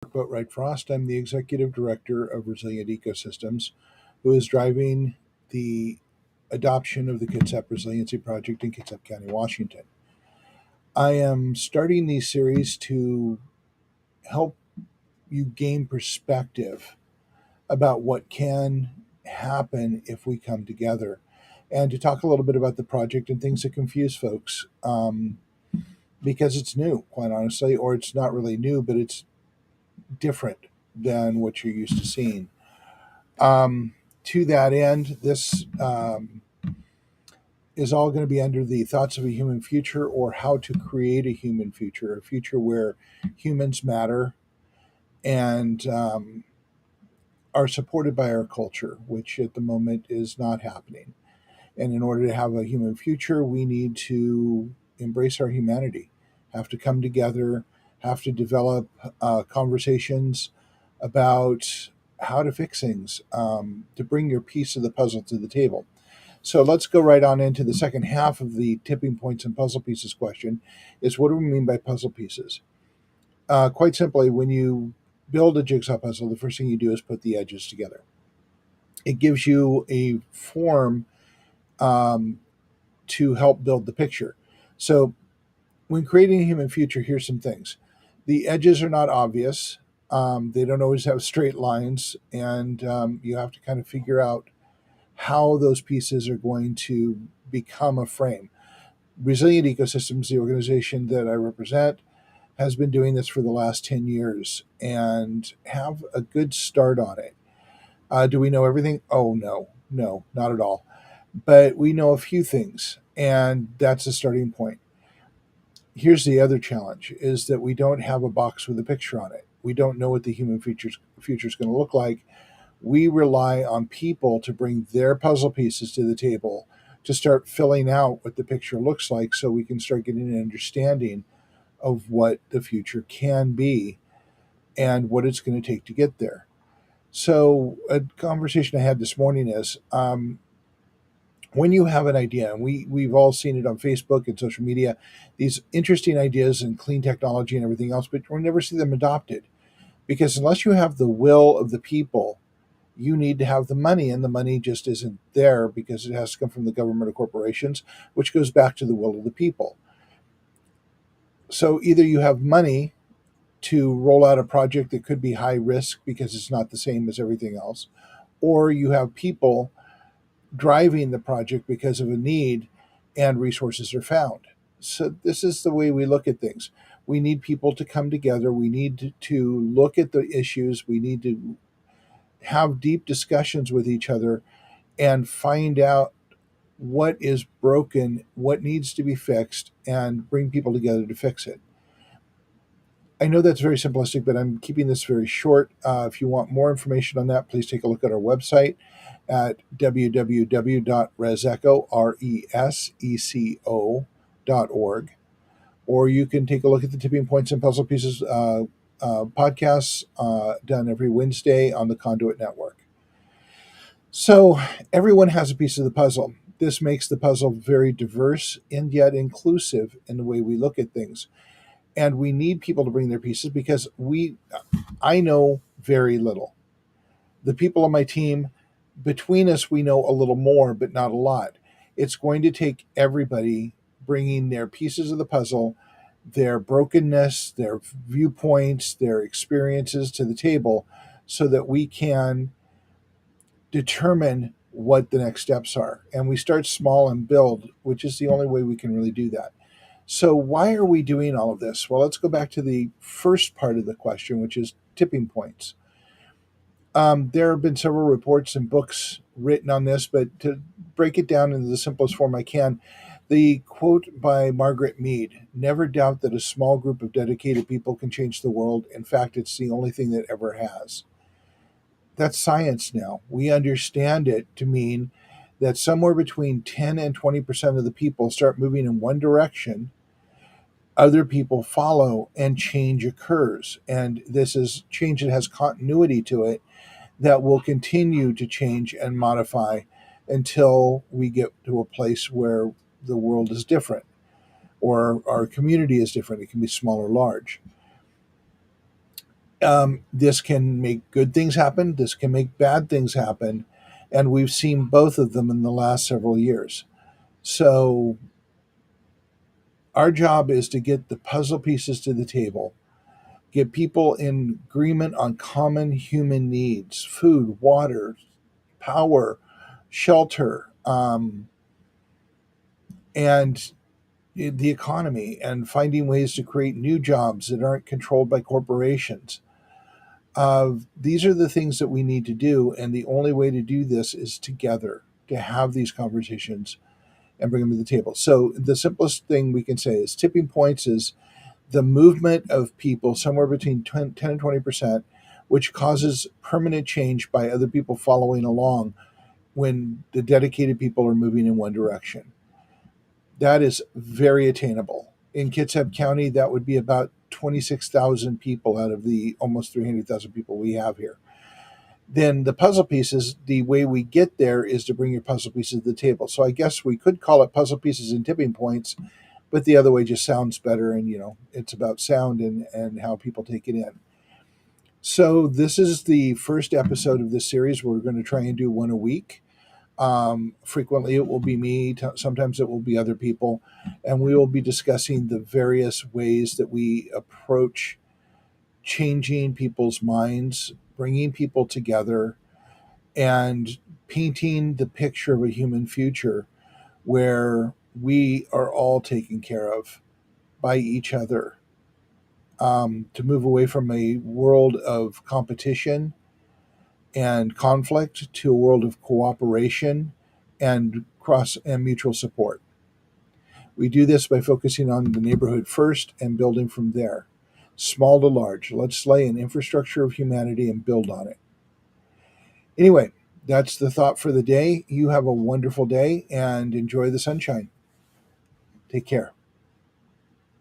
Mark Boatwright-Frost. I'm the Executive Director of Resilient Ecosystems, who is driving the adoption of the Kitsap Resiliency Project in Kitsap County, Washington. I am starting these series to help you gain perspective about what can happen if we come together, and to talk a little bit about the project and things that confuse folks, because it's new, quite honestly, or it's not really new, but it's different than what you're used to seeing. To that end, this is all going to be under the thoughts of a human future, or how to create a human future, a future where humans matter and are supported by our culture, which at the moment is not happening. And in order to have a human future, we need to embrace our humanity, have to come together, have to develop conversations about how to fix things, to bring your piece of the puzzle to the table. So let's go right on into the second half of the tipping points and puzzle pieces question is, what do we mean by puzzle pieces? Quite simply, when you build a jigsaw puzzle, the first thing you do is put the edges together. It gives you a form um, to help build the picture. So when creating a human future, here's some things. The edges are not obvious. They don't always have straight lines, and you have to kind of figure out how those pieces are going to become a frame. Resilient Ecosystems, the organization that I represent, has been doing this for the last 10 years and have a good start on it. Do we know everything? Oh, no, not at all. But we know a few things, and that's a starting point. Here's the other challenge is that we don't have a box with a picture on it. We don't know what the human future is going to look like. We rely on people to bring their puzzle pieces to the table to start filling out what the picture looks like, so we can start getting an understanding of what the future can be and what it's going to take to get there. So, a conversation I had this morning is, when you have an idea, and we've all seen it on Facebook and social media, these interesting ideas and clean technology and everything else, but we'll never see them adopted, because unless you have the will of the people, you need to have the money, and the money just isn't there because it has to come from the government or corporations, which goes back to the will of the people. So either you have money to roll out a project that could be high risk because it's not the same as everything else, or you have people driving the project because of a need and resources are found. So this is the way we look at things. We need people to come together. We need to look at the issues. We need to have deep discussions with each other and find out what is broken, what needs to be fixed, and bring people together to fix it. I know that's very simplistic, but I'm keeping this very short. If you want more information on that, please take a look at our website at www.reseco.org, or you can take a look at the Tipping Points and Puzzle Pieces podcasts done every Wednesday on the Conduit Network. So everyone has a piece of the puzzle. This makes the puzzle very diverse and yet inclusive in the way we look at things. And we need people to bring their pieces because I know very little. The people on my team, between us, we know a little more, but not a lot. It's going to take everybody bringing their pieces of the puzzle, their brokenness, their viewpoints, their experiences to the table, so that we can determine what the next steps are. And we start small and build, which is the only way we can really do that. So, why are we doing all of this? Well, let's go back to the first part of the question, which is tipping points. There have been several reports and books written on this, but to break it down into the simplest form I can, the quote by Margaret Mead: "Never doubt that a small group of dedicated people can change the world. In fact, it's the only thing that ever has." That's science now. We understand it to mean that somewhere between 10 and 20% of the people start moving in one direction, other people follow, and change occurs. And this is change that has continuity to it, that will continue to change and modify until we get to a place where the world is different, or our community is different. It can be small or large. This can make good things happen, this can make bad things happen, and we've seen both of them in the last several years. So, our job is to get the puzzle pieces to the table, get people in agreement on common human needs: food, water, power, shelter, and the economy, and finding ways to create new jobs that aren't controlled by corporations. These are the things that we need to do, and the only way to do this is together, to have these conversations and bring them to the table. So, the simplest thing we can say is tipping points is the movement of people somewhere between 10 and 20%, which causes permanent change by other people following along when the dedicated people are moving in one direction. That is very attainable. In Kitsap County, that would be about 26,000 people out of the almost 300,000 people we have here. Then the puzzle pieces, the way we get there is to bring your puzzle pieces to the table. So I guess we could call it puzzle pieces and tipping points, but the other way just sounds better. And, it's about sound and how people take it in. So this is the first episode of this series. We're going to try and do one a week. Frequently, it will be me. Sometimes it will be other people. And we will be discussing the various ways that we approach changing people's minds, bringing people together, and painting the picture of a human future where we are all taken care of by each other, to move away from a world of competition and conflict to a world of cooperation and cross and mutual support. We do this by focusing on the neighborhood first and building from there. Small to large, let's lay an infrastructure of humanity and build on it. Anyway, that's the thought for the day. You have a wonderful day and enjoy the sunshine. Take care.